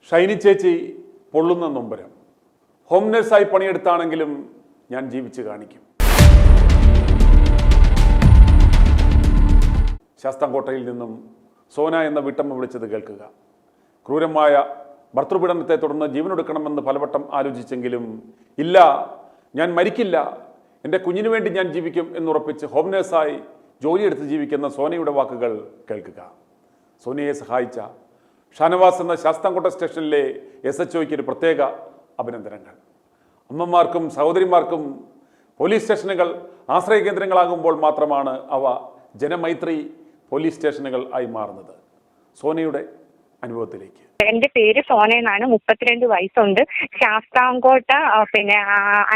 ഷൈനി ചേച്ചി പൊള്ളുന്ന നൊമ്പരം. ഹോം നഴ്സായി പണിയെടുത്താണെങ്കിലും ഞാൻ ജീവിച്ച് കാണിക്കും. ശാസ്താംകോട്ടയിൽ നിന്നും സോന എന്ന വീട്ടമ്മ വിളിച്ചത് കേൾക്കുക. ക്രൂരമായ ഭർതൃപീഡനത്തെ തുടർന്ന് ജീവനൊടുക്കണമെന്ന് പലവട്ടം ആലോചിച്ചെങ്കിലും ഇല്ല, ഞാൻ മരിക്കില്ല, എൻ്റെ കുഞ്ഞിനു വേണ്ടി ഞാൻ ജീവിക്കും എന്നുറപ്പിച്ച് ഹോം നഴ്സായി ജോലിയെടുത്ത് ജീവിക്കുന്ന സോനയുടെ വാക്കുകൾ കേൾക്കുക. സോനയെ സഹായിച്ച ഷാനവാസ് എന്ന ശാസ്താംകോട്ട സ്റ്റേഷനിലെ SHOയ്ക്ക് ഒരു പ്രത്യേക അഭിനന്ദനങ്ങൾ. അമ്മമാർക്കും സഹോദരിമാർക്കും പോലീസ് സ്റ്റേഷനുകൾ ആശ്രയ കേന്ദ്രങ്ങളാകുമ്പോൾ മാത്രമാണ് അവ ജനമൈത്രി പോലീസ് സ്റ്റേഷനുകൾ ആയി മാറുന്നത്. സോനയുടെ അനുഭവത്തിലേക്ക്. എന്റെ പേര് സോന എന്നാണ്. 32 വയസ്സുണ്ട്. ശാസ്താംകോട്ട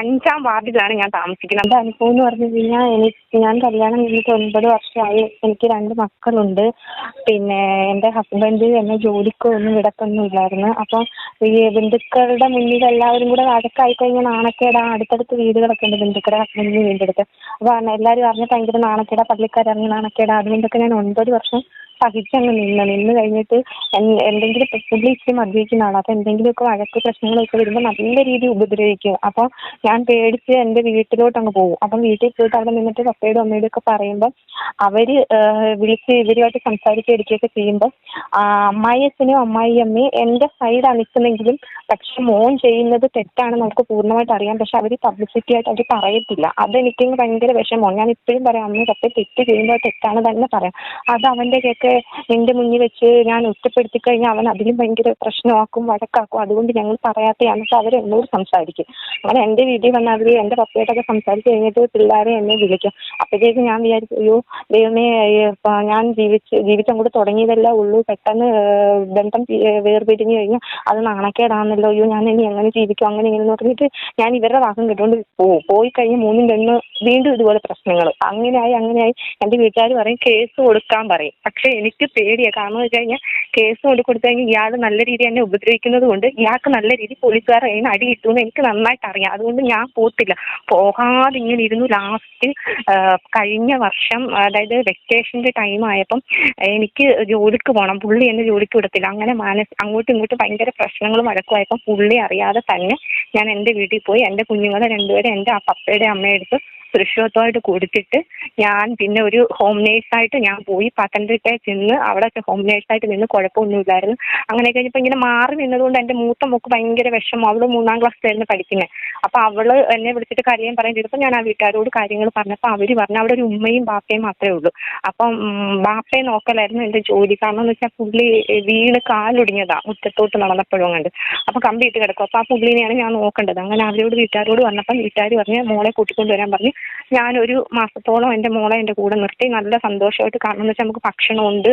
5ാം വാർഡിലാണ് ഞാൻ താമസിക്കുന്നത്. എന്റെ അനുഭവം എന്ന് പറഞ്ഞു കഴിഞ്ഞാൽ ഞാൻ കല്യാണം കഴിഞ്ഞിട്ട് 9 വർഷമായി. എനിക്ക് 2 മക്കളുണ്ട്. എന്റെ ഹസ്ബൻഡ് എന്നെ ജോലിക്കൊന്നും വിടത്തൊന്നും ഇല്ലായിരുന്നു. അപ്പം ഈ ബന്ധുക്കളുടെ മുന്നിൽ എല്ലാവരും കൂടെ വഴക്കായി കഴിഞ്ഞാൽ നാണക്കേടാ. അടുത്തടുത്ത് വീടുകളൊക്കെ ഉണ്ട് ബന്ധുക്കളുടെ ഹസ്ബൻഡിന് വീണ്ടെടുത്ത്. അപ്പൊ എല്ലാവരും അറിഞ്ഞ ഭയങ്കര നാണക്കേടാ, പള്ളിക്കാരറിഞ്ഞ നാണക്കേടാ. അതുകൊണ്ടൊക്കെ ഞാൻ 9 വർഷം സഹിച്ചങ്ങ് നിന്ന് കഴിഞ്ഞിട്ട് എന്തെങ്കിലും പുള്ളി ഇച്ചിരി മദ്യപിക്കുന്ന ആളാണ്. അപ്പൊ എന്തെങ്കിലുമൊക്കെ വഴക്ക് പ്രശ്നങ്ങളൊക്കെ വരുമ്പോൾ നല്ല രീതിയിൽ ഉപദ്രവിക്കും. അപ്പൊ ഞാൻ പേടിച്ച് എന്റെ വീട്ടിലോട്ട് അങ്ങ് പോകും. അപ്പം വീട്ടിൽ പോയിട്ട് അവിടെ നിന്നിട്ട് പപ്പയോടും അമ്മയോടും ഒക്കെ പറയുമ്പോൾ അവര് വിളിച്ച് ഇവരുമായിട്ട് സംസാരിക്കുകയൊക്കെ ചെയ്യുമ്പോൾ അമ്മായിയച്ഛനും അമ്മായി അമ്മയും എന്റെ സൈഡാണ് നിൽക്കുന്നെങ്കിലും പക്ഷെ മോൻ ചെയ്യുന്നത് തെറ്റാണ് നമുക്ക് പൂർണ്ണമായിട്ട് അറിയാം. പക്ഷെ അവര് പബ്ലിസിറ്റി ആയിട്ട് അവർ പറയത്തില്ല. അതെനിക്ക് ഭയങ്കര വിഷമമാണ്. ഞാൻ ഇപ്പോഴും പറയാം, അമ്മ പപ്പ തെറ്റ് ചെയ്യുമ്പോൾ തെറ്റാണ് തന്നെ പറയാം. അത് അവന്റെ എന്റെ മുന്നിൽ വെച്ച് ഞാൻ ഒറ്റപ്പെടുത്തി കഴിഞ്ഞാൽ അവൻ അതിലും ഭയങ്കര പ്രശ്നമാക്കും, വഴക്കാക്കും. അതുകൊണ്ട് ഞങ്ങൾ പറയാത്തയാണ്. പക്ഷെ അവർ എന്നോട് സംസാരിക്കും. അങ്ങനെ എന്റെ വീട്ടിൽ വന്ന് അവര് എന്റെ പപ്പയായിട്ടൊക്കെ സംസാരിച്ച് കഴിഞ്ഞിട്ട് പിള്ളേരെ എന്നെ വിളിക്കും. അപ്പോഴത്തേക്ക് ഞാൻ വിചാരിച്ചു, അയ്യോ ദൈവമേ, ഞാൻ ജീവിച്ചങ്ങോട്ട് തുടങ്ങിയതല്ലേ ഉള്ളൂ, പെട്ടെന്ന് ബന്ധം വേർപിരിഞ്ഞു കഴിഞ്ഞാൽ അത് നാണക്കേടാണല്ലോ, അയ്യോ ഞാൻ ഇനി എങ്ങനെ ജീവിക്കും, അങ്ങനെ ഇങ്ങനെ പറഞ്ഞിട്ട് ഞാൻ ഇവരുടെ വാക്കും കേട്ടുകൊണ്ട് പോയി കഴിഞ്ഞ് 3 പെണ്ണ് വീണ്ടും ഇതുപോലെ പ്രശ്നങ്ങൾ അങ്ങനെയായി എന്റെ വീട്ടുകാർ പറയും കേസ് കൊടുക്കാൻ പറയും. പക്ഷെ എനിക്ക് പേടിയാണ്. കാരണം എന്ന് വെച്ച് കഴിഞ്ഞാൽ കേസ് കൊടുത്തു കഴിഞ്ഞാൽ ഇയാൾ നല്ല രീതിയിൽ എന്നെ ഉപദ്രവിക്കുന്നത് കൊണ്ട് ഇയാൾക്ക് നല്ല രീതിയിൽ പോലീസുകാർ അതിന് അടി കിട്ടുമെന്ന് എനിക്ക് നന്നായിട്ട് അറിയാം. അതുകൊണ്ട് ഞാൻ പോത്തില്ല. പോകാതെ ഇങ്ങനെ ഇരുന്നു. ലാസ്റ്റ് കഴിഞ്ഞ വർഷം, അതായത് വെക്കേഷന്റെ ടൈം ആയപ്പം എനിക്ക് ജോലിക്ക് പോകണം. പുള്ളി എന്നെ ജോലിക്ക് വിടത്തില്ല. അങ്ങനെ അങ്ങോട്ടും ഇങ്ങോട്ടും ഭയങ്കര പ്രശ്നങ്ങളും വഴക്കുമായപ്പം പുള്ളി അറിയാതെ തന്നെ ഞാൻ എൻ്റെ വീട്ടിൽ പോയി എൻ്റെ കുഞ്ഞുങ്ങളെ 2 പേരെ എൻ്റെ പപ്പയുടെ അമ്മയെടുത്ത് സുരക്ഷിതത്വമായിട്ട് കൊടുത്തിട്ട് ഞാൻ പിന്നെ ഒരു ഹോം നേഴ്സായിട്ട് ഞാൻ പോയി പത്തനംതിട്ടയിൽ ചെന്ന് അവിടെ ഹോം നേഴ്സായിട്ട് നിന്ന് കുഴപ്പമൊന്നുമില്ലായിരുന്നു. അങ്ങനെ കഴിഞ്ഞപ്പോൾ ഇങ്ങനെ മാറി നിന്നതുകൊണ്ട് എൻ്റെ മൂത്ത മോക്ക് ഭയങ്കര വിഷമം. അവള് 3ാം ക്ലാസ്സിലായിരുന്നു പഠിക്കുന്നത്. അപ്പോൾ അവള് എന്നെ വിളിച്ചിട്ട് കാര്യം പറയാൻ ചെയ്തപ്പോൾ ഞാൻ ആ വീട്ടുകാരോട് കാര്യങ്ങൾ പറഞ്ഞപ്പോൾ അവര് പറഞ്ഞു അവിടെ ഒരു ഉമ്മയും ബാപ്പയും മാത്രമേ ഉള്ളൂ. അപ്പം ബാപ്പയെ നോക്കലായിരുന്നു എൻ്റെ ജോലി. കാരണം എന്ന് വെച്ചാൽ പുള്ളി വീണ് കാലൊടിഞ്ഞതാ മുറ്റത്തോട്ട് നടന്നപ്പോഴും കണ്ട്. അപ്പം കമ്പിയിട്ട് കിടക്കും. അപ്പോൾ ആ പുള്ളിനെയാണ് ഞാൻ നോക്കേണ്ടത്. അങ്ങനെ അവരോട് വീട്ടുകാരോട് വന്നപ്പം വീട്ടുകാർ പറഞ്ഞ് മോളെ കൂട്ടിക്കൊണ്ടുവരാൻ പറഞ്ഞു. ഞാനൊരു മാസത്തോളം എൻ്റെ മോളെ എൻ്റെ കൂടെ നിർത്തി നല്ല സന്തോഷമായിട്ട്. കാരണം എന്ന് വെച്ചാൽ നമുക്ക് ഭക്ഷണമുണ്ട്,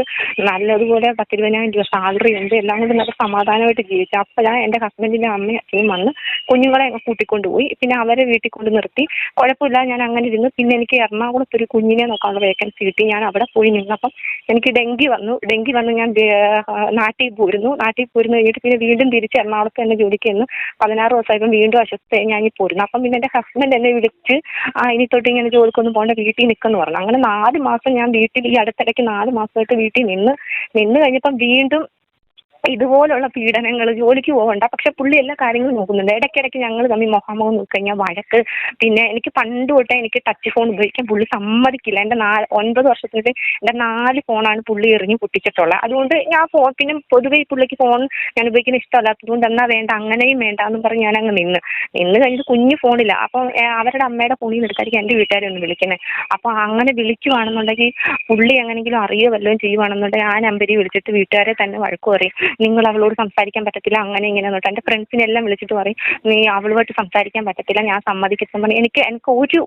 നല്ലതുപോലെ 10-20,000 രൂപ സാലറി ഉണ്ട്, എല്ലാം കൊണ്ട് നല്ല സമാധാനമായിട്ട് ജീവിച്ചു. അപ്പോഴാണ് എൻ്റെ ഹസ്ബൻഡിൻ്റെ അമ്മയും അച്ഛനും വന്ന് കുഞ്ഞുങ്ങളെ കൂട്ടിക്കൊണ്ടുപോയി. പിന്നെ അവരെ വീട്ടിൽ കൊണ്ട് നിർത്തി. കുഴപ്പമില്ല, ഞാൻ അങ്ങനെ ഇരുന്നു. പിന്നെ എനിക്ക് എറണാകുളത്ത് ഒരു കുഞ്ഞിനെ നോക്കാനുള്ള വേക്കൻസി കിട്ടി. ഞാൻ അവിടെ പോയി നിന്നപ്പം എനിക്ക് ഡെങ്കി വന്നു. ഞാൻ നാട്ടിൽ പോരുന്നു കഴിഞ്ഞിട്ട് പിന്നെ വീണ്ടും തിരിച്ച് എറണാകുളത്ത് തന്നെ ജോലിക്ക് ചെന്ന് 16 ദിവസമായപ്പോൾ വീണ്ടും അസ്വസ്ഥയായി ഞാൻ പോരുന്നു. അപ്പം പിന്നെ എൻ്റെ ഹസ്ബൻഡ് എന്നെ വിളിച്ച് ഇനി തൊട്ട് ഇങ്ങനെ ജോലിക്കൊന്നും പോകേണ്ട, വീട്ടിൽ നിൽക്കുന്നു പറഞ്ഞു. അങ്ങനെ 4 മാസം ഞാൻ വീട്ടിൽ, ഈ അടുത്തിടയ്ക്ക് 4 മാസമായിട്ട് വീട്ടിൽ നിന്ന് കഴിഞ്ഞപ്പം വീണ്ടും ഇതുപോലുള്ള പീഡനങ്ങൾ. ജോലിക്ക് പോകണ്ട, പക്ഷെ പുള്ളി എല്ലാ കാര്യങ്ങളും നോക്കുന്നുണ്ട്. ഇടയ്ക്കിടയ്ക്ക് ഞങ്ങൾ തമ്മിൽ മുഖാമുഖം നോക്കിക്കഴിഞ്ഞാൽ വഴക്ക്. പിന്നെ എനിക്ക് പണ്ട് തൊട്ടേ എനിക്ക് ടച്ച് ഫോൺ ഉപയോഗിക്കാൻ പുള്ളി സമ്മതിക്കില്ല. എൻ്റെ 9 വർഷത്തിനിടെ എൻ്റെ 4 ഫോണാണ് പുള്ളി എറിഞ്ഞ് പൊട്ടിച്ചിട്ടുള്ളത്. അതുകൊണ്ട് ഞാൻ പിന്നെ പൊതുവെ ഈ പുള്ളിക്ക് ഫോൺ ഞാൻ ഉപയോഗിക്കുന്ന ഇഷ്ടമല്ലാത്തതുകൊണ്ട് എന്നാ വേണ്ട, അങ്ങനെയും വേണ്ട എന്നും പറഞ്ഞ് ഞാൻ അങ്ങ് നിന്ന് കഴിഞ്ഞിട്ട് കുഞ്ഞ് ഫോണില്ല. അപ്പം അവരുടെ അമ്മയുടെ ഫോണിൽ നിന്ന് എടുക്കാതിരിക്കും എൻ്റെ വീട്ടുകാരെ ഒന്ന് വിളിക്കുന്നത്. അപ്പോൾ അങ്ങനെ വിളിക്കുവാണെന്നുണ്ടെങ്കിൽ പുള്ളി എങ്ങനെയെങ്കിലും അറിയോ വല്ലതും ചെയ്യുവാണെന്നുണ്ടെങ്കിൽ ആ നമ്പറിൽ വിളിച്ചിട്ട് വീട്ടുകാരെ തന്നെ വഴക്ക് പറയും. നിങ്ങൾ അവളോട് സംസാരിക്കാൻ പറ്റത്തില്ല, അങ്ങനെ ഇങ്ങനെ എന്നിട്ട് എൻ്റെ ഫ്രണ്ട്സിനെല്ലാം വിളിച്ചിട്ട് പറയും നീ അവളുമായിട്ട് സംസാരിക്കാൻ പറ്റത്തില്ല, ഞാൻ സമ്മതിക്കത്തുമ്പോൾ എനിക്ക്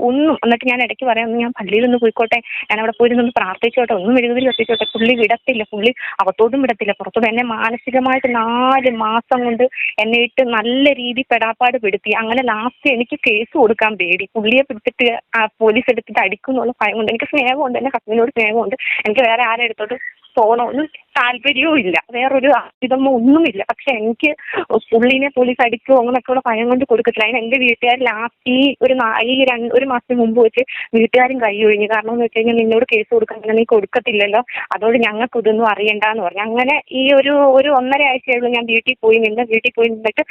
ഒന്നും. എന്നിട്ട് ഞാൻ ഇടയ്ക്ക് പറയാം, ഞാൻ പള്ളിയിലൊന്ന് പോയിക്കോട്ടെ, ഞാൻ അവിടെ പോയിരുന്നൊന്ന് പ്രാർത്ഥിച്ചോട്ടെ, ഒന്നും മെഴുകുതിരി കത്തിച്ചോട്ടെ. പുള്ളി വിടത്തില്ല. പുള്ളി അകത്തോട്ടും വിടത്തില്ല, പുറത്തോട്ടും. എന്നെ മാനസികമായിട്ട് 4 മാസം കൊണ്ട് എന്നെ ഇട്ട് നല്ല രീതിയിൽ പെടാപ്പാട് പെടുത്തി. അങ്ങനെ ലാസ്റ്റ് എനിക്ക് കേസ് കൊടുക്കാൻ പേടി. പുള്ളിയെ പിടിച്ചിട്ട് പോലീസ് എടുത്തിട്ട് അടിക്കും എന്നുള്ള ഭയം കൊണ്ട്. എനിക്ക് സ്നേഹമുണ്ട്, എൻ്റെ ഹസ്ബൻഡിനോട് സ്നേഹമുണ്ട്. എനിക്ക് വേറെ ആരെ എടുത്തോട്ട് പോകണമെന്നും താല്പര്യവും ഇല്ല, വേറൊരു ഇതൊന്നും ഒന്നുമില്ല. പക്ഷെ എനിക്ക് പുള്ളിനെ പോലീസ് അടിക്കുമോ അങ്ങനെയൊക്കെയുള്ള ഭയം കൊണ്ട് കൊടുക്കത്തില്ല. അതിന് എന്റെ വീട്ടുകാർ ലാസ്റ്റ് ഒരു മാസത്തിന് മുമ്പ് വെച്ച് വീട്ടുകാരും കൈ ഒഴിഞ്ഞു. കാരണം എന്ന് വെച്ച് കഴിഞ്ഞാൽ നിന്നോട് കേസ് കൊടുക്കാൻ നീ കൊടുക്കത്തില്ലല്ലോ, അതുകൊണ്ട് ഞങ്ങൾക്ക് ഇതൊന്നും അറിയണ്ടെന്ന് പറഞ്ഞു. അങ്ങനെ ഈ ഒരു 1.5 ആഴ്ചയുള്ളൂ ഞാൻ വീട്ടിൽ പോയി നിന്നിട്ട്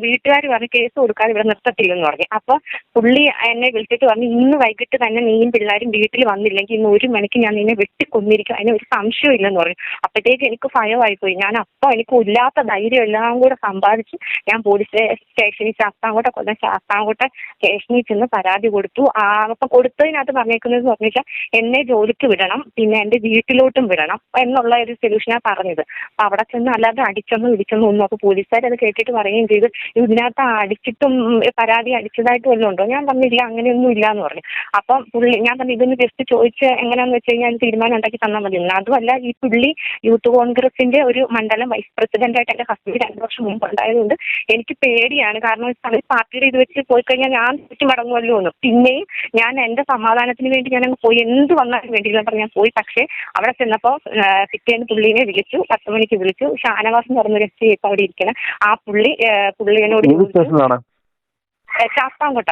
വീട്ടുകാർ പറഞ്ഞ് കേസ് കൊടുക്കാതെ ഇവിടെ നിർത്തത്തില്ലെന്ന് പറഞ്ഞു. അപ്പൊ പുള്ളി എന്നെ വിളിച്ചിട്ട് പറഞ്ഞു, ഇന്ന് വൈകിട്ട് തന്നെ നീയും പിള്ളേരും വീട്ടിൽ വന്നില്ലെങ്കിൽ ഇന്ന് 1 മണിക്ക് ഞാൻ നിന്നെ വെട്ടിക്കൊന്നിരിക്കും, അതിന് ഒരു സംശയം ഇല്ലെന്ന് പറഞ്ഞു. അപ്പോഴത്തേക്ക് എനിക്ക് ഭയമായിപ്പോയി. ഞാൻ അപ്പോൾ എനിക്ക് ഇല്ലാത്ത ധൈര്യം എല്ലാം കൂടെ സമ്പാദിച്ച് ഞാൻ പോലീസ് സ്റ്റേഷനിൽ ശാസ്താംകോട്ട സ്റ്റേഷനിൽ ചെന്ന് പരാതി കൊടുത്തു. അപ്പം കൊടുത്തതിനകത്ത് പറഞ്ഞേക്കുന്നത് പറഞ്ഞു വെച്ചാൽ എന്നെ ജോലിക്ക് വിടണം, പിന്നെ എന്റെ വീട്ടിലോട്ടും വിടണം എന്നുള്ള ഒരു സൊല്യൂഷനാണ് പറഞ്ഞത്. അപ്പൊ അവിടെ ചെന്ന് അല്ലാതെ അടിച്ചൊന്നും ഇടിച്ചൊന്നും ഒന്നും. അപ്പൊ പോലീസുകാർ അത് കേട്ടിട്ട് പറയുകയും ചെയ്തു, ഇതിനകത്ത് അടിച്ചിട്ടും പരാതി അടിച്ചതായിട്ടും വല്ലതും ഉണ്ടോ? ഞാൻ പറഞ്ഞില്ല, അങ്ങനെയൊന്നും ഇല്ല എന്ന് പറഞ്ഞു. അപ്പം ഞാൻ പറഞ്ഞു ഇതൊന്ന് ജസ്റ്റ് ചോദിച്ച് എങ്ങനെയാന്ന് വെച്ച് കഴിഞ്ഞാൽ തീരുമാനം ഉണ്ടാക്കി തന്നാൽ മതി. അതുമല്ല, ഈ പുള്ളി യൂത്ത് കോൺഗ്രസിന്റെ ഒരു മണ്ഡലം വൈസ് പ്രസിഡന്റ് ആയിട്ട് എന്റെ ഹസ്ബൻഡ് 2 വർഷം മുമ്പ് ഉണ്ടായതുകൊണ്ട് എനിക്ക് പേടിയാണ്. കാരണം പാർട്ടിയുടെ ഇത് വെച്ച് പോയി കഴിഞ്ഞാൽ ഞാൻ ചുറ്റി മടങ്ങുമല്ലോ എന്ന്. പിന്നെയും ഞാൻ എന്റെ സമാധാനത്തിന് വേണ്ടി ഞാൻ അങ്ങ് പോയി, എന്ത് വന്നാലും വേണ്ടിയില്ല പറഞ്ഞ് ഞാൻ പോയി. പക്ഷേ അവിടെ ചെന്നപ്പോ പിറ്റേന്ന് പുള്ളീനെ വിളിച്ചു, 10 മണിക്ക് വിളിച്ചു. ഷാനവാസ് എന്ന് പറഞ്ഞൊരു എസ് ഇപ്പൊ അവിടെ ഇരിക്കണം. ആ പുള്ളിയോട് ശാസ്താംകോട്ട.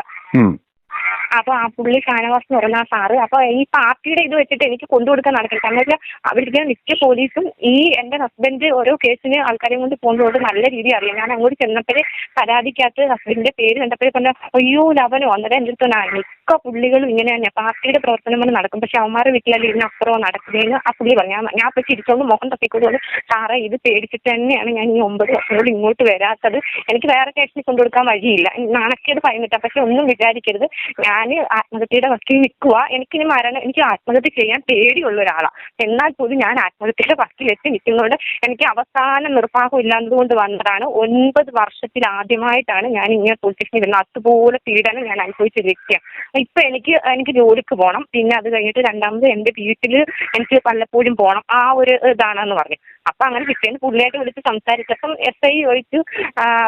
അപ്പൊ ആ പുള്ളി ഷാനവാസ് എന്ന് പറഞ്ഞ ആ സാറ് അപ്പൊ ഈ പാർട്ടിയുടെ ഇത് വെച്ചിട്ട് എനിക്ക് കൊണ്ടുകൊടുക്കാൻ നടക്കില്ല. കാരണം വെച്ചാൽ അവർക്ക് മിക്ക പോലീസും ഈ എന്റെ ഹസ്ബൻഡ് ഓരോ കേസിന് ആൾക്കാരെയും കൊണ്ട് പോകുന്നതുകൊണ്ട് നല്ല രീതിയിൽ അറിയാം. ഞാൻ അങ്ങോട്ട് ചെന്നപ്പോഴേ പരാതിക്കകത്ത് ഹസ്ബൻഡിന്റെ പേര് കണ്ടപ്പോഴേ പറഞ്ഞ അയ്യോ ലവനോ, അന്നേരം എൻ്റെ അടുത്ത് മിക്ക പുള്ളികളും ഇങ്ങനെ തന്നെ പാർട്ടിയുടെ പ്രവർത്തനം കൊണ്ട് നടക്കും. പക്ഷെ അവന്മാരുടെ വീട്ടിലല്ല ഇതിന് അപ്പുറം നടക്കുന്നതെന്ന് ആ പുള്ളി പറഞ്ഞു. ഞാൻ ഇപ്പൊ ചിരിച്ചോണ്ട് മുഖം തപ്പിക്കൊണ്ട് സാറേ ഇത് പേടിച്ചിട്ട് തന്നെയാണ് ഞാൻ ഈ 9 വർഷം കൂടി ഇങ്ങോട്ട് വരാത്തത്. എനിക്ക് വേറെ കേസിൽ കൊണ്ടുകൊടുക്കാൻ വഴിയില്ല, നാണക്കേട് ഭയന്നിട്ടാ. പക്ഷെ ഒന്നും വിചാരിക്കരുത്, ഞാൻ ആത്മഹത്യയുടെ വക്കിൽ നിൽക്കുക. എനിക്കിനി എനിക്ക് ആത്മഹത്യ ചെയ്യാൻ പേടിയുള്ള ഒരാളാണ്. എന്നാൽ പോലും ഞാൻ ആത്മഹത്യയുടെ വക്കിലെത്തി നിൽക്കുന്നതുകൊണ്ട് എനിക്ക് അവസാന നിർവാഹം ഇല്ലാത്തതുകൊണ്ട് വന്നതാണ്. 9 വർഷത്തിൽ ആദ്യമായിട്ടാണ് ഞാൻ ഇങ്ങനെ പോലീസ് സ്റ്റേഷനിൽ വരുന്നത്. അതുപോലെ പീഡനം ഞാൻ അനുഭവിച്ചിരിക്കുക. ഇപ്പൊ എനിക്ക് ജോലിക്ക് പോകണം, പിന്നെ അത് കഴിഞ്ഞിട്ട് രണ്ടാമത് എന്റെ വീട്ടിൽ എനിക്ക് പലപ്പോഴും പോകണം. ആ ഒരു ഇതാണെന്ന് പറഞ്ഞു. അപ്പൊ അങ്ങനെ പിറ്റേന്ന് പുള്ളിയായിട്ട് വിളിച്ച് സംസാരിച്ചപ്പം SI ചോദിച്ചു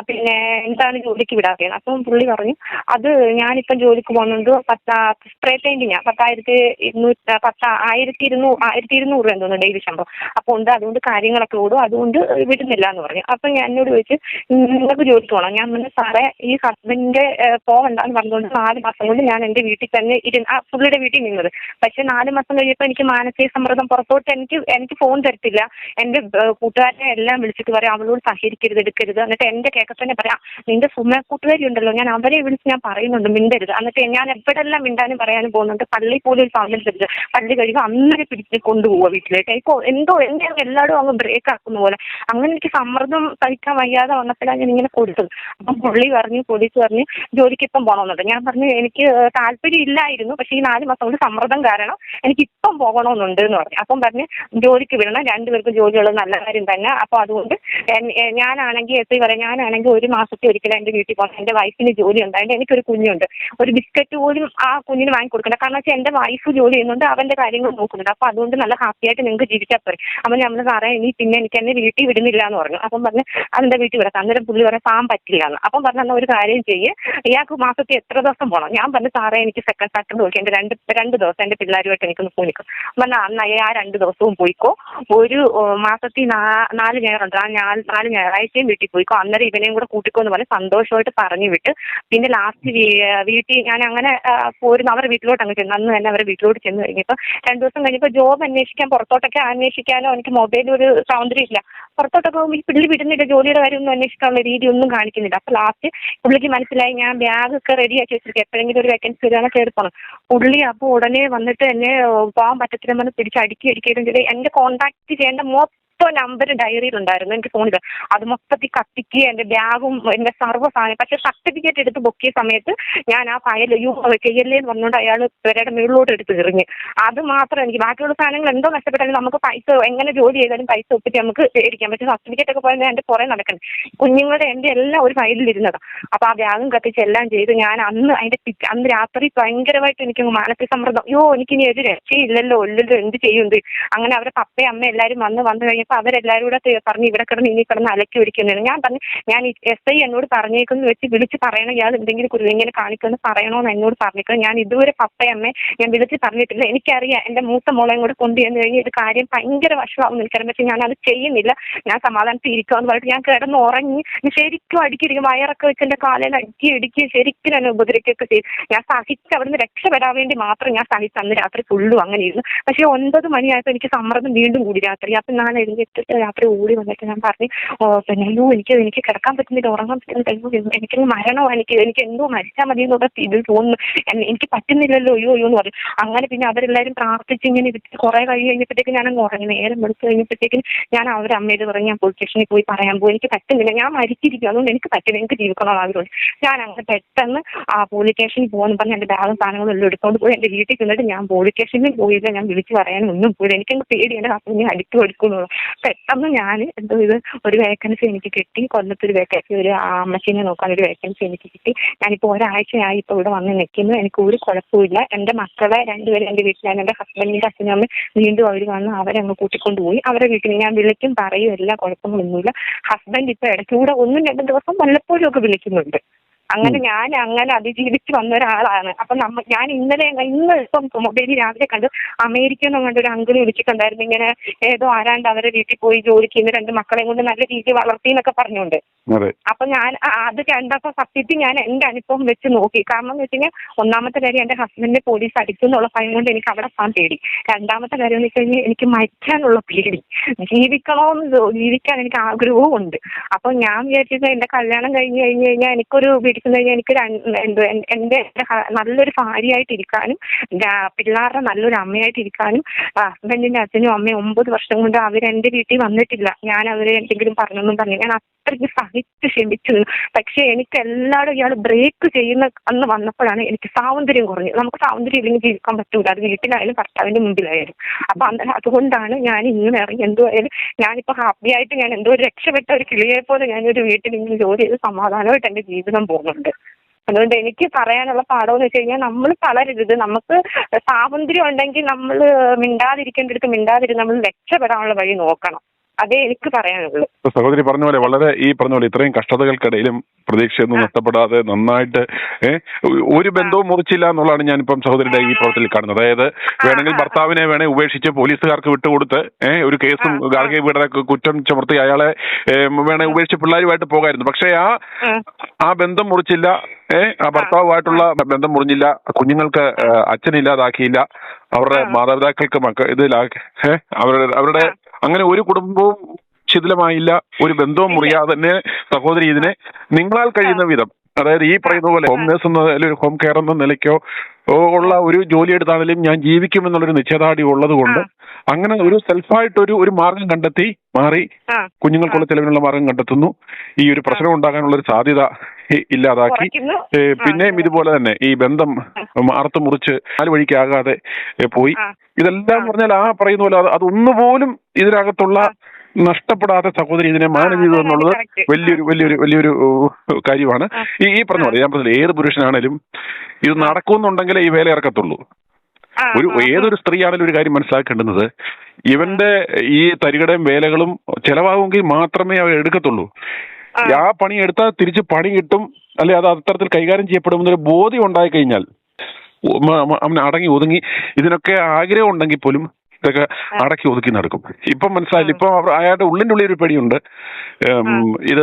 പിന്നെ എന്താണ് ജോലിക്ക് വിടാത്തത്. അപ്പം പുള്ളി പറഞ്ഞു അത് ഞാനിപ്പം ജോലിക്ക് പോകുന്നുണ്ട് സ്പ്രേ പെയിന്റിങ്ങാ 1200 രൂപ തോന്നുന്നു ഡെയിലി ശമ്പളം. അപ്പൊ ഉണ്ട്, അതുകൊണ്ട് കാര്യങ്ങളൊക്കെ ഓടും, അതുകൊണ്ട് വിടുന്നില്ല എന്ന് പറഞ്ഞു. അപ്പൊ ഞാൻ എന്നോട് ചോദിച്ചു നിങ്ങൾക്ക് ജോലിക്ക് പോകണം. ഞാൻ പറഞ്ഞു സാറേ ഈ ഹസ്ബൻഡിന്റെ പോകണ്ടെന്ന് പറഞ്ഞുകൊണ്ട് 4 മാസം കൊണ്ട് ഞാൻ എന്റെ വീട്ടിൽ തന്നെ പുള്ളിയുടെ വീട്ടിൽ നിന്നത്. പക്ഷെ 4 മാസം കഴിഞ്ഞപ്പോൾ എനിക്ക് മാനസിക സമ്മർദ്ദം പുറത്തോട്ട് എനിക്ക് ഫോൺ തരത്തില്ല. എന്റെ കൂട്ടുകാരനെ എല്ലാം വിളിച്ചിട്ട് പറയാം അവളോട് സഹകരിക്കരുത്, എടുക്കരുത്. എന്നിട്ട് എന്റെ കേൾക്കെ തന്നെ പറയാം നിന്റെ കൂട്ടുകാരി ഉണ്ടല്ലോ, ഞാൻ അവരെ വിളിച്ച് ഞാൻ പറയുന്നുണ്ട് മിണ്ടരുത്. എന്നിട്ട് ഞാൻ എവിടെല്ലാം മിണ്ടാനും പറയാനും പോകുന്നുണ്ട്. പള്ളി പോലും ഒരു സാധനം തരില്ല. പള്ളി കഴിയുമ്പോൾ അന്നേരെ പിടിച്ച് കൊണ്ടുപോവുക വീട്ടിലേക്ക്. എന്തോ എന്നെ എല്ലാവരും അങ്ങ് ബ്രേക്ക് ആക്കുന്ന പോലെ. അങ്ങനെ എനിക്ക് സമ്മർദ്ദം സഹിക്കാൻ വയ്യാതെ വന്നപ്പോഴാണ് ഞാൻ ഇങ്ങനെ കൊടുത്തത്. അപ്പം പോലീസ് പറഞ്ഞു ജോലിക്ക് ഇപ്പം പോകണമെന്നുണ്ട്. ഞാൻ പറഞ്ഞു എനിക്ക് താല്പര്യം ഇല്ലായിരുന്നു, പക്ഷെ ഈ 4 മാസം കൊണ്ട് സമ്മർദ്ദം കാരണം എനിക്ക് ഇപ്പം പോകണമെന്നുണ്ട് എന്ന് പറഞ്ഞു. അപ്പം പറഞ്ഞ് ജോലിക്ക് വിടണം, 2 പേർക്കും ജോലിയുള്ളത് നല്ല കാര്യം തന്നെ. അപ്പൊ അതുകൊണ്ട് ഞാനാണെങ്കിൽ ഞാനാണെങ്കിൽ 1 മാസത്തിൽ ഒരിക്കലും എന്റെ വീട്ടിൽ പോകണം. എന്റെ വൈഫിന് ജോലി ഉണ്ടായിട്ട് എനിക്കൊരു കുഞ്ഞുണ്ട്. ഒരു ബിസ്ക്കറ്റ് പോലും ആ കുഞ്ഞിന് വാങ്ങിക്കൊടുക്കണ്ട. കാരണം വെച്ചാൽ എന്റെ വൈഫ് ജോലി ചെയ്യുന്നുണ്ട്, അവന്റെ കാര്യങ്ങൾ നോക്കുന്നുണ്ട്. അപ്പൊ അതുകൊണ്ട് നല്ല ഹാപ്പി ആയിട്ട് നിങ്ങൾക്ക് ജീവിച്ചാൽ പോരെ. അപ്പൊ നമ്മൾ സാറേ പിന്നെ എനിക്ക് എന്നെ വീട്ടിൽ വിടുന്നില്ല എന്ന് പറഞ്ഞു. അപ്പം പറഞ്ഞ് അതെന്റെ വീട്ടിൽ വിടാം. അന്നേരം പുള്ളി പറയാൻ പാൻ പറ്റില്ല എന്ന്. അപ്പം പറഞ്ഞ ഒരു കാര്യം ചെയ്യേ, ഇയാൾക്ക് മാസത്തിൽ എത്ര ദിവസം പോകണം? ഞാൻ പറഞ്ഞു സാറേ എനിക്ക് സെക്കൻഡ് സാറ്റർഡേ നോക്കി എന്റെ രണ്ട് ദിവസം എന്റെ പിള്ളേരുമായിട്ട് എനിക്കൊന്ന് പോയി നിൽക്കും. പറഞ്ഞാൽ അന്നായി ആ 2 ദിവസവും പോയിക്കോ. ഒരു മാസത്തിൽ 4 ഞായറുണ്ട്, ആ 4 ഞായറാഴ്ചയും വീട്ടിൽ പോയിക്കോ. അന്നേരം ഇവനെയും കൂടെ കൂട്ടിക്കോ എന്ന് പറഞ്ഞ് സന്തോഷമായിട്ട് പറഞ്ഞു വിട്ട്. പിന്നെ ലാസ്റ്റ് വീട്ടിൽ ഞാൻ അങ്ങനെ പോരുന്നു അവരുടെ വീട്ടിലോട്ട് അങ്ങ് ചെന്നു. അന്ന് തന്നെ അവരുടെ വീട്ടിലോട്ട് ചെന്ന് കഴിഞ്ഞപ്പോൾ 2 ദിവസം കഴിഞ്ഞപ്പോൾ ജോബ് അന്വേഷിക്കാൻ പുറത്തോട്ടൊക്കെ അന്വേഷിക്കാനോ എനിക്ക് മൊബൈലിൽ ഒരു സൗന്ദര്യം ഇല്ല. പുറത്തോട്ടൊക്കെ ഈ പുള്ളി വിടുന്നില്ല, ജോലിയുടെ കാര്യം ഒന്നും അന്വേഷിക്കാനുള്ള രീതി ഒന്നും കാണിക്കുന്നില്ല. അപ്പൊ ലാസ്റ്റ് പുള്ളിക്ക് മനസ്സിലായി ഞാൻ ബാഗൊക്കെ റെഡിയാക്കി വെച്ചിരിക്കും, എപ്പോഴെങ്കിലും ഒരു വേക്കൻസി വരികയാണ് കയറി പോകണം. പുള്ളി അപ്പോൾ ഉടനെ വന്നിട്ട് എന്നെ പോകാൻ പറ്റത്തില്ല പറഞ്ഞ് പിടിച്ച് അടിക്കുകയും ചെയ്ത് എന്റെ കോൺടാക്ട് ചെയ്യേണ്ട നമ്പർ ഡയറിയിലുണ്ടായിരുന്നു എനിക്ക് ഫോണിൽ. അത് മൊത്തത്തിൽ കത്തിക്കുക, എന്റെ ബാഗും എന്റെ സർവ്വ സാധനം. പക്ഷെ സർട്ടിഫിക്കറ്റ് എടുത്ത് ബുക്കിയ സമയത്ത് ഞാൻ ആ ഫയൽ ചെയ്യല്ലേ എന്ന് പറഞ്ഞുകൊണ്ട് അയാൾ പേരുടെ മുകളിലോട്ട് എടുത്ത് എറിഞ്ഞ്. അത് മാത്രം എനിക്ക് ബാക്കിയുള്ള സാധനങ്ങൾ എന്തോ നഷ്ടപ്പെട്ടാലും നമുക്ക് പൈസ എങ്ങനെ ജോലി ചെയ്താലും പൈസ ഒപ്പിച്ച് നമുക്ക് മേടിക്കാം. പക്ഷെ സർട്ടിഫിക്കറ്റ് ഒക്കെ പോയത് എന്റെ പുറകെ നടക്കണം. കുഞ്ഞുങ്ങളുടെ എന്റെ എല്ലാം ഒരു ഫയലിൽ ഇരുന്നതാണ്. അപ്പൊ ആ ബാഗും കത്തിച്ച് എല്ലാം ചെയ്ത് ഞാൻ അന്ന് രാത്രി ഭയങ്കരമായിട്ട് എനിക്ക് മാനസിക സമ്മർദ്ദം. എനിക്കിനി ഒരു രക്ഷയില്ലല്ലോ എന്ത് ചെയ്യുന്നത്. അങ്ങനെ അവരുടെ പപ്പയും അമ്മയും എല്ലാവരും വന്നു കഴിഞ്ഞപ്പോൾ കഴിഞ്ഞപ്പോൾ അവരെല്ലാവരും കൂടെ പറഞ്ഞു ഇവിടെ കിടന്ന് ഇനി കിടന്ന് അലക്കി ഒരിക്കുന്നത്. ഞാൻ പറഞ്ഞു ഞാൻ SI എന്നോട് പറഞ്ഞേക്കെന്ന് വെച്ച് വിളിച്ച് പറയണം, ഇയാൾ എന്തെങ്കിലും ഇങ്ങനെ കാണിക്കുമെന്ന് പറയണമെന്ന് എന്നോട് പറഞ്ഞേക്കണം. ഞാൻ ഇതുവരെ പപ്പയമ്മേ ഞാൻ വിളിച്ച് പറഞ്ഞിട്ടില്ല. എനിക്കറിയാം എൻ്റെ മൂത്ത മോളെയും കൂടെ കൊണ്ടുവന്ന് കഴിഞ്ഞാൽ ഇത് കാര്യം ഭയങ്കര വഷളാവും എനിക്കറിയാം. പക്ഷെ ഞാൻ അത് ചെയ്യുന്നില്ല. ഞാൻ സമാധാനത്തിൽ ഇരിക്കാമെന്ന് പറഞ്ഞിട്ട് ഞാൻ കിടന്ന് ഉറങ്ങി ശരിക്കും അടിക്കിരിക്കും. വയറൊക്കെ വെച്ച് എൻ്റെ കാലയിൽ അടിക്കി ശരിക്കും എന്നെ ഉപദ്രവിക്കുകയൊക്കെ ചെയ്തു. ഞാൻ സഹിച്ച് അവിടുന്ന് രക്ഷപ്പെടാൻ വേണ്ടി മാത്രം ഞാൻ സഹിച്ച് അന്ന് രാത്രി ഫുള്ളും അങ്ങനെ ഇരുന്നു. പക്ഷെ 9 മണിയായപ്പോൾ എനിക്ക് സമ്മർദ്ദം വീണ്ടും കൂടി രാത്രി. അപ്പം ഞാൻ എഴുന്നേറ്റിട്ട് രാത്രി ഓടി വന്നിട്ട് ഞാൻ പറഞ്ഞു പിന്നെ എനിക്ക് കിടക്കാൻ പറ്റുന്നില്ല, ഉറങ്ങാൻ പറ്റുന്നില്ല, എനിക്ക് മരണമോ എനിക്ക് എന്തോ മരിച്ചാൽ മതി എന്നുള്ള ഇത് തോന്നുന്നു, എനിക്ക് പറ്റുന്നില്ലല്ലോ അയ്യോ എന്ന് പറയും. അങ്ങനെ പിന്നെ അവരെല്ലാവരും പ്രാർത്ഥിച്ച് ഇങ്ങനെ ഇരുത്തി കുറെ കഴിഞ്ഞപ്പോഴത്തേക്ക് ഞാൻ അങ്ങ് ഉറങ്ങി. നേരം വെളുത്ത് കഴിഞ്ഞപ്പോഴത്തേക്കും ഞാൻ അവരുടെ അമ്മയോട് പറഞ്ഞ് ഞാൻ പോലീസ് സ്റ്റേഷനിൽ പോയി പറയാൻ പോയി, എനിക്ക് പറ്റുന്നില്ല, ഞാൻ മരിച്ചിരിക്കും, അതുകൊണ്ട് എനിക്ക് പറ്റില്ല, എനിക്ക് ജീവിക്കണം അവരോട്. ഞാൻ അങ്ങനെ പെട്ടെന്ന് പോലീസ് സ്റ്റേഷനിൽ പോകുന്നു പറഞ്ഞ് എൻ്റെ ബാഗും സാധനങ്ങളും എല്ലാം എടുത്തോണ്ട് പോയി എൻ്റെ വീട്ടിൽ ചെന്നിട്ട് ഞാൻ പോലീസ് സ്റ്റേഷനിൽ പോയില്ല. ഞാൻ വിളിച്ച് പറയാനും ഒന്നും പോയില്ല. എനിക്കങ്ങ് പേടി എൻ്റെ ഹസ്ബൻഡിനെ എടുക്കുന്നുള്ളൂ. പെട്ടെന്ന് ഞാൻ എന്തോ ഇത് ഒരു വേക്കൻസി എനിക്ക് കിട്ടി. കൊല്ലത്തൊരു വേക്കൻസി, ഒരു അമ്മച്ചീനെ നോക്കാൻ ഒരു വേക്കൻസി എനിക്ക് കിട്ടി. ഞാനിപ്പോൾ ഒരാഴ്ചയായി ഇപ്പോൾ ഇവിടെ വന്ന് നിൽക്കുന്നു. എനിക്ക് ഒരു കുഴപ്പമില്ല. എൻ്റെ മക്കളെ രണ്ടുപേരും എൻ്റെ വീട്ടിലാണ്. എൻ്റെ ഹസ്ബൻഡിൻ്റെ അച്ഛനും അമ്മയും വീണ്ടും അവർ വന്ന് അവരെ അങ്ങ് കൂട്ടിക്കൊണ്ടുപോയി. അവരുടെ വീട്ടിൽ ഞാൻ വിളിക്കും പറയും, എല്ലാ കുഴപ്പങ്ങളൊന്നുമില്ല. ഹസ്ബൻഡ് ഇപ്പോൾ ഇടയ്ക്കൂടെ 1-2 ദിവസം വല്ലപ്പോഴും ഒക്കെ വിളിക്കുന്നുണ്ട്. അങ്ങനെ ഞാൻ അങ്ങനെ അതിജീവിച്ച് വന്ന ഒരാളാണ്. അപ്പൊ ഞാൻ ഇന്ന് ഇപ്പം മൊബൈലിൽ രാവിലെ കണ്ടു അമേരിക്കയിൽ നിന്ന് കണ്ട ഒരു അങ്കിള് വിളിച്ചിട്ടുണ്ടായിരുന്നു. ഇങ്ങനെ ഏതോ ആരാണ്ട് അവരെ വീട്ടിൽ പോയി ജോലിക്ക് ഇന്ന് 2 മക്കളെയും കൊണ്ട് നല്ല രീതിയിൽ വളർത്തി എന്നൊക്കെ പറഞ്ഞുകൊണ്ട്. അപ്പൊ ഞാൻ അത് കണ്ടപ്പോ സത്യത്തിൽ ഞാൻ എന്റെ അനുഭവം വെച്ച് നോക്കി. കാരണം എന്ന് വെച്ച് കഴിഞ്ഞാൽ ഒന്നാമത്തെ കാര്യം എന്റെ ഹസ്ബൻഡിനെ പോലീസ് അടിക്കും എന്നുള്ള ഭയം കൊണ്ട് എനിക്ക് അവിടെ പോകാൻ പേടി. രണ്ടാമത്തെ കാര്യം എന്ന് വെച്ച് കഴിഞ്ഞാൽ എനിക്ക് മരിക്കാനുള്ള പേടി. ജീവിക്കാൻ എനിക്ക് ആഗ്രഹവും ഉണ്ട്. അപ്പൊ ഞാൻ വിചാരിച്ചത് എന്റെ കല്യാണം കഴിഞ്ഞ് കഴിഞ്ഞാൽ എനിക്കൊരു കഴിഞ്ഞാൽ എനിക്ക് എന്റെ നല്ലൊരു ഭാര്യയായിട്ടിരിക്കാനും പിള്ളേരുടെ നല്ലൊരു അമ്മയായിട്ടിരിക്കാനും ഹസ്ബൻഡിന്റെ അച്ഛനും അമ്മയും 9 വർഷം കൊണ്ട് അവരെന്റെ വീട്ടിൽ വന്നിട്ടില്ല. ഞാൻ അവരെ എന്തെങ്കിലും പറഞ്ഞൊന്നും പറഞ്ഞു. ഞാൻ അത്രയ്ക്ക് സഹിച്ച് ക്ഷമിച്ചു. പക്ഷെ എനിക്ക് എല്ലാവരും ഇയാൾ ബ്രേക്ക് ചെയ്യുന്ന അന്ന് വന്നപ്പോഴാണ് എനിക്ക് സ്വാതന്ത്ര്യം കുറഞ്ഞത്. നമുക്ക് സ്വാതന്ത്ര്യം ഇല്ലെങ്കിൽ ജീവിക്കാൻ പറ്റൂല, അത് വീട്ടിലായാലും ഭർത്താവിന്റെ മുമ്പിലായാലും. അപ്പൊ അതുകൊണ്ടാണ് ഞാൻ ഇങ്ങനെ ഇറങ്ങി. എന്തുവായാലും ഞാനിപ്പോ ഹാപ്പി ആയിട്ട് ഞാൻ എന്തോ ഒരു രക്ഷപ്പെട്ട ഒരു കിളിയെ പോലെ ഞാനൊരു വീട്ടിൽ ഇങ്ങനെ ജോലി ചെയ്ത് സമാധാനമായിട്ട് എന്റെ ജീവിതം പോകുന്നുണ്ട്. അതുകൊണ്ട് എനിക്ക് പറയാനുള്ള പാഠമെന്ന് വെച്ച് കഴിഞ്ഞാൽ നമ്മൾ തളരരുത്. നമുക്ക് സ്വാതന്ത്ര്യം ഉണ്ടെങ്കിൽ നമ്മൾ മിണ്ടാതിരിക്കേണ്ടടുത്ത് മിണ്ടാതിരുന്ന് നമ്മൾ രക്ഷപ്പെടാനുള്ള വഴി നോക്കണം. അതേ എനിക്ക് പറയാനുള്ളൂ. സഹോദരി പറഞ്ഞ പോലെ വളരെ ഇത്രയും കഷ്ടതകൾക്കിടയിലും പ്രതീക്ഷയൊന്നും നഷ്ടപ്പെടാതെ നന്നായിട്ട് ഒരു ബന്ധവും മുറിച്ചില്ല എന്നുള്ളതാണ് ഞാനിപ്പം സഹോദരിയുടെ ഈ പ്രവർത്തനത്തിൽ കാണുന്നത്. അതായത് വേണമെങ്കിൽ ഭർത്താവിനെ ഉപേക്ഷിച്ച് പോലീസുകാർക്ക് വിട്ടുകൊടുത്ത് ഒരു കേസും ഗാർഹിക പീഡന കുറ്റം ചുമർത്തി അയാളെ വേണേ ഉപേക്ഷിച്ച് പിള്ളേരുമായിട്ട് പോകായിരുന്നു. പക്ഷെ ആ ബന്ധം മുറിച്ചില്ല. ആ ഭർത്താവുമായിട്ടുള്ള ബന്ധം മുറിഞ്ഞില്ല. കുഞ്ഞുങ്ങൾക്ക് അച്ഛനില്ലാതാക്കിയില്ല. അവരുടെ മാതാപിതാക്കൾക്ക് അവരുടെ അങ്ങനെ ഒരു കുടുംബവും ശിഥിലമായില്ല. ഒരു ബന്ധവും മുറിയാതെ തന്നെ സഹോദരി ഇതിനെ നിങ്ങളാൽ കഴിയുന്ന വിധം, അതായത് ഈ പറയുന്ന പോലെ ഹോം നേഴ്സ് എന്ന ഒരു ഹോം കെയർ എന്ന നിലയ്ക്കോ ഉള്ള ഒരു ജോലി എടുത്താണെങ്കിലും ഞാൻ ജീവിക്കുമെന്നുള്ളൊരു നിശ്ചയദാർഢ്യം ഉള്ളത് കൊണ്ട് അങ്ങനെ ഒരു സെൽഫായിട്ട് ഒരു മാർഗം കണ്ടെത്തി മാറി കുഞ്ഞുങ്ങൾക്കുള്ള ചെലവിനുള്ള മാർഗം കണ്ടെത്തുന്നു. ഈ ഒരു പ്രശ്നം ഉണ്ടാകാനുള്ള ഒരു സാധ്യത ഇല്ലാതാക്കി പിന്നെയും ഇതുപോലെ തന്നെ ഈ ബന്ധം അറുത്ത് മുറിച്ച് 4 വഴിക്കാകാതെ പോയി. ഇതെല്ലാം പറഞ്ഞാൽ പറയുന്ന പോലെ അതൊന്നുപോലും ഇതിനകത്തുള്ള നഷ്ടപ്പെടാത്ത സഹോദരി ഇതിനെ മാനേജ് ചെയ്തു എന്നുള്ളത് വലിയൊരു കാര്യമാണ്. ഈ പറഞ്ഞ പോലെ ഞാൻ പറഞ്ഞില്ല, ഏത് പുരുഷനാണേലും ഇത് നടക്കുന്നുണ്ടെങ്കിലേ ഈ വേല ഇറക്കത്തുള്ളൂ. ഏതൊരു സ്ത്രീ ആണെങ്കിലും ഒരു കാര്യം മനസ്സിലാക്കേണ്ടുന്നത് ഇവന്റെ ഈ തരികടയും വേലകളും ചെലവാകുമെങ്കിൽ മാത്രമേ അവർ എടുക്കത്തുള്ളൂ. ആ പണി എടുത്താൽ തിരിച്ച് പണി കിട്ടും, അല്ലെ അത് അത്തരത്തിൽ കൈകാര്യം ചെയ്യപ്പെടുമെന്നൊരു ബോധ്യം ഉണ്ടായി കഴിഞ്ഞാൽ അവൻ അടങ്ങി ഒതുങ്ങി ഇതിനൊക്കെ ആഗ്രഹം ഉണ്ടെങ്കിൽ പോലും ഇതൊക്കെ അടക്കി ഒതുക്കി നടക്കും. ഇപ്പം മനസ്സിലായില്ല. ഇപ്പം അയാളുടെ ഉള്ളിൻ്റെ ഉള്ളിൽ ഒരു പേടിയുണ്ട്. ഇത്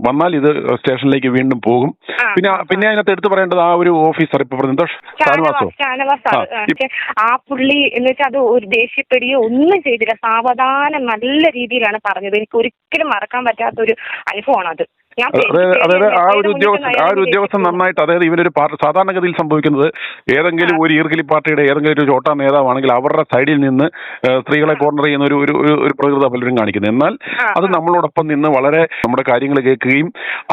വന്നാൽ ഇത് സ്റ്റേഷനിലേക്ക് വീണ്ടും പോകും. പിന്നെ അതിനകത്ത് എടുത്തു പറയേണ്ടത് ആ ഒരു ഓഫീസർ ഇപ്പൊ ആ പുള്ളി എന്ന് വെച്ചാൽ അത് ഒരു ദേഷ്യപ്പെടുകയോ ഒന്നും ചെയ്തില്ല. സാവധാനം നല്ല രീതിയിലാണ് പറഞ്ഞത്. എനിക്ക് ഒരിക്കലും മറക്കാൻ പറ്റാത്ത ഒരു അനുഭവമാണ് അത്. അതായത് ആ ഒരു ഉദ്യോഗസ്ഥൻ നന്നായിട്ട്, അതായത് ഇവരൊരു സാധാരണഗതിയിൽ സംഭവിക്കുന്നത് ഏതെങ്കിലും ഒരു ഈർക്കിലി പാർട്ടിയുടെ ഏതെങ്കിലും ഒരു ചോട്ടാ നേതാവാണെങ്കിൽ അവരുടെ സൈഡിൽ നിന്ന് സ്ത്രീകളെ കോർണർ ചെയ്യുന്ന ഒരു പ്രകൃത പലരും കാണിക്കുന്നത്. എന്നാൽ അത് നമ്മളോടൊപ്പം നിന്ന് വളരെ നമ്മുടെ കാര്യങ്ങൾ കേൾക്കുകയും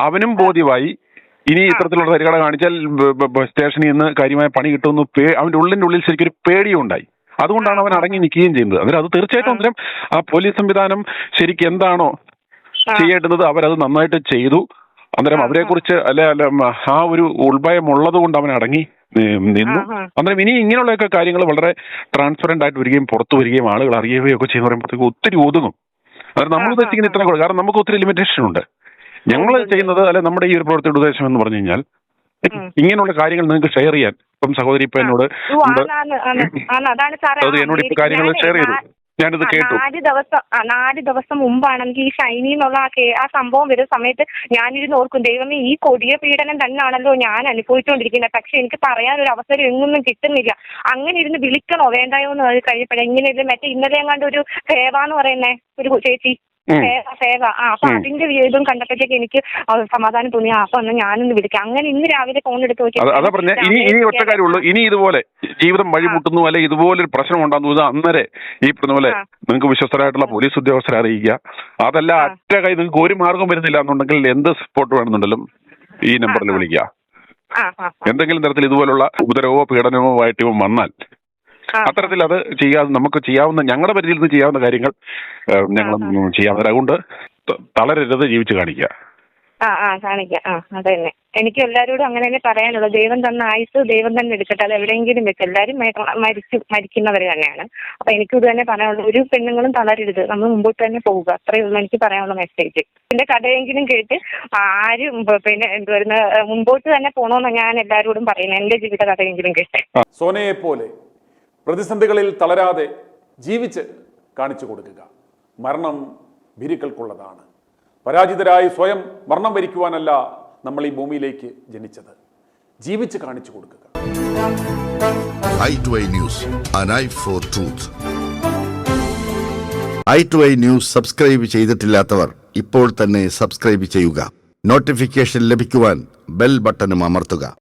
അവനും ബോധ്യമായി ഇനി ഇത്തരത്തിലുള്ള തരികട കാണിച്ചാൽ സ്റ്റേഷനിൽ നിന്ന് കാര്യമായ പണി കിട്ടുമെന്ന് അവന്റെ ഉള്ളിൻ്റെ ഉള്ളിൽ ശരിക്കും ഒരു പേടിയും ഉണ്ടായി. അതുകൊണ്ടാണ് അവൻ അടങ്ങി നിൽക്കുകയും ചെയ്യുന്നത്. അന്നേരം അത് തീർച്ചയായിട്ടും അന്നേരം ആ പോലീസ് സംവിധാനം ശരിക്കും എന്താണോ ചെയ്യേണ്ടുന്നത് അവരത് നന്നായിട്ട് ചെയ്തു. അന്നേരം അവരെ കുറിച്ച് അല്ല ആ ഒരു ഉൾഭയം ഉള്ളത് കൊണ്ട് അവൻ അടങ്ങി നിന്നു. അന്നേരം ഇനി ഇങ്ങനെയുള്ളൊക്കെ കാര്യങ്ങൾ വളരെ ട്രാൻസ്പെറന്റ് ആയിട്ട് വരികയും പുറത്തു വരികയും ആളുകൾ അറിയുകയും ഒക്കെ ചെയ്യുന്ന പറയുമ്പോഴത്തേക്ക് ഒത്തിരി ഒതുങ്ങും. അത് നമ്മൾ ഉദ്ദേശിക്കുന്ന ഇത്ര കൂടെ, കാരണം നമുക്ക് ഒത്തിരി ലിമിറ്റേഷൻ ഉണ്ട്. ഞങ്ങൾ ചെയ്യുന്നത് അല്ലെ നമ്മുടെ ഈ ഒരു പ്രവൃത്തിയുടെ ഉദ്ദേശം എന്ന് പറഞ്ഞു കഴിഞ്ഞാൽ ഇങ്ങനെയുള്ള കാര്യങ്ങൾ നിങ്ങൾക്ക് ഷെയർ ചെയ്യാൻ. ഇപ്പം സഹോദരി ഇപ്പൊ എന്നോട് എന്നോട് ഇപ്പൊ കാര്യങ്ങൾ ഷെയർ ചെയ്തു, ഞാനിത് കേട്ടു. 4 ദിവസം മുമ്പാണെങ്കിൽ ഈ ഷൈനി എന്നുള്ള ആ സംഭവം വരുന്ന സമയത്ത് ഞാനിരുന്ന് ഓർക്കും, ദൈവമേ ഈ കൊടിയ പീഡനം തന്നെയാണല്ലോ ഞാൻ അനുഭവിച്ചുകൊണ്ടിരിക്കുന്നത്, പക്ഷെ എനിക്ക് പറയാനൊരു അവസരം എങ്ങൊന്നും കിട്ടുന്നില്ല. അങ്ങനെ ഇരുന്ന് വിളിക്കണോ വേണ്ടായോ എന്ന് അത് കഴിയപ്പെടാം. ഇങ്ങനെ മറ്റേ ഇന്നലെ എങ്ങാണ്ട് ഒരു സേവ എന്ന് പറയുന്നേ ഒരു ചേച്ചി സേവ, അപ്പൊ അതിന്റെ ഇതും കണ്ടപ്പോഴത്തേക്ക് എനിക്ക് സമാധാനം തോന്നി. അപ്പൊ ഒന്ന് ഞാനൊന്ന് വിളിക്കാം. അങ്ങനെ ഇന്ന് രാവിലെ ഫോൺ എടുത്ത് നോക്കി. അതാ പറഞ്ഞ ഇനി ഒറ്റ കാര്യമുള്ളൂ, ഇനി ഇതുപോലെ ജീവിതം വഴിമുട്ടുന്നു അല്ലെ ഇതുപോലൊരു പ്രശ്നം ഉണ്ടാകുന്നത് അന്നേരെ ഈ പറഞ്ഞ പോലെ നിങ്ങൾക്ക് വിശ്വസ്തരായിട്ടുള്ള പോലീസ് ഉദ്യോഗസ്ഥരെ അറിയിക്കുക. അതല്ല ഒറ്റ കൈ നിങ്ങൾക്ക് ഒരു മാർഗം വരുന്നില്ല എന്നുണ്ടെങ്കിൽ എന്ത് സപ്പോർട്ട് വേണമെന്നുണ്ടെങ്കിലും ഈ നമ്പറിൽ വിളിക്കുക. എന്തെങ്കിലും തരത്തിൽ ഇതുപോലുള്ള ഉപദ്രവമോ പീഡനമോ ആയിട്ട് വന്നാൽ അത്തരത്തിൽ അത് ചെയ്യാതെ നമുക്ക് ചെയ്യാവുന്ന ഞങ്ങളുടെ പരിധിയിൽ നിന്ന് ചെയ്യാവുന്ന കാര്യങ്ങൾ ഞങ്ങൾ ചെയ്യാവുന്നത്. അതുകൊണ്ട് തളരരുത്, ജീവിച്ച് കാണിക്കുക. കാണിക്കാം. അതന്നെ എനിക്ക് എല്ലാവരോടും അങ്ങനെ തന്നെ പറയാനുള്ളത്. ദൈവം തന്ന ആയുസ് ദൈവം തന്നെ എടുക്കട്ടെ, അത് എവിടെയെങ്കിലും വെച്ച്. എല്ലാവരും മരിക്കുന്നവർ തന്നെയാണ്. അപ്പൊ എനിക്കും ഇത് തന്നെ പറയാനുള്ളത്, ഒരു പെണ്ണുങ്ങളും തളരരുത്, നമ്മൾ മുമ്പോട്ട് തന്നെ പോവുക. അത്രയേ ഉള്ളൂ എനിക്ക് പറയാനുള്ള മെസ്സേജ്. എന്റെ കഥയെങ്കിലും കേട്ട് ആരും പിന്നെ എന്തുവരുന്ന മുമ്പോട്ട് തന്നെ പോകണമെന്ന് ഞാൻ എല്ലാവരോടും പറയുന്നത്, എന്റെ ജീവിത കഥയെങ്കിലും കേട്ട്. സോനയെ പോലെ പ്രതിസന്ധികളിൽ തളരാതെ ജീവിച്ച് കാണിച്ചു കൊടുക്കുക. മരണം ഭീരുക്കൾക്കുള്ളതാണ്. പരാജിതരായി സ്വയം മരണം വരിക്കുവാനല്ല നമ്മൾ ഈ ഭൂമിയിലേക്ക് ജനിച്ചത്, ജീവിച്ച് കാണിച്ചു കൊടുക്കുക. i2i News, an eye for truth. i2i News subscribe ചെയ്തിട്ടില്ലാത്തവർ ഇപ്പോൾ തന്നെ സബ്സ്ക്രൈബ് ചെയ്യുക. നോട്ടിഫിക്കേഷൻ ലഭിക്കുവാൻ ബെൽ ബട്ടണും അമർത്തുക.